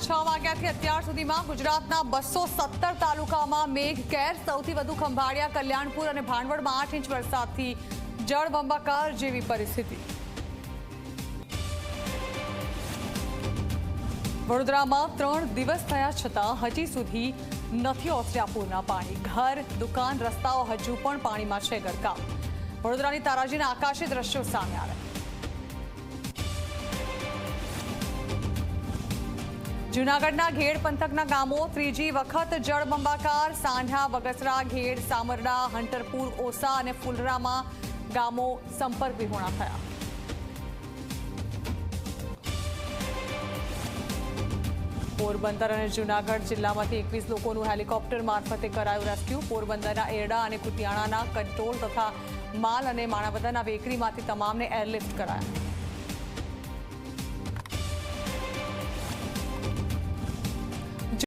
6 વાગ્યાથી અત્યાર સુધીમાં ગુજરાતના 217 તાલુકામાં મેઘ કેર, સૌથી વધુ ખંભાળિયા, કલ્યાણપુર અને ભાણવડમાં 8 ઇંચ વરસાદથી જળબંબાકાર જેવી પરિસ્થિતિ। વડોદરામાં 3 દિવસ થયા છતાં હજી સુધી નથી ઓસર્યા પૂરના પાણી। ઘર, દુકાન, રસ્તાઓ હજુ પણ પાણીમાં છે ગરકાવ। વડોદરાની તારાજીના આકાશી દ્રશ્યો સામે આવ્યા। જૂનાગઢના ઘેડ પંથકના ગામો ત્રીજી વખત જળબંબાકાર। સાંઢા, બગસરા, ઘેડ, સામરડા, હંટરપુર, ઓસા અને ફુલરામાં ગામો સંપર્ક વિહોણા થયા। પોરબંદર અને જૂનાગઢ જિલ્લામાંથી 21 લોકોનું હેલિકોપ્ટર મારફતે કરાયું રેસ્ક્યુ। પોરબંદરના એરડા અને કુતિયાણાના કંટ્રોલ તથા માલ અને માણાવદરના વેકરીમાંથી તમામને એરલિફ્ટ કરાયા।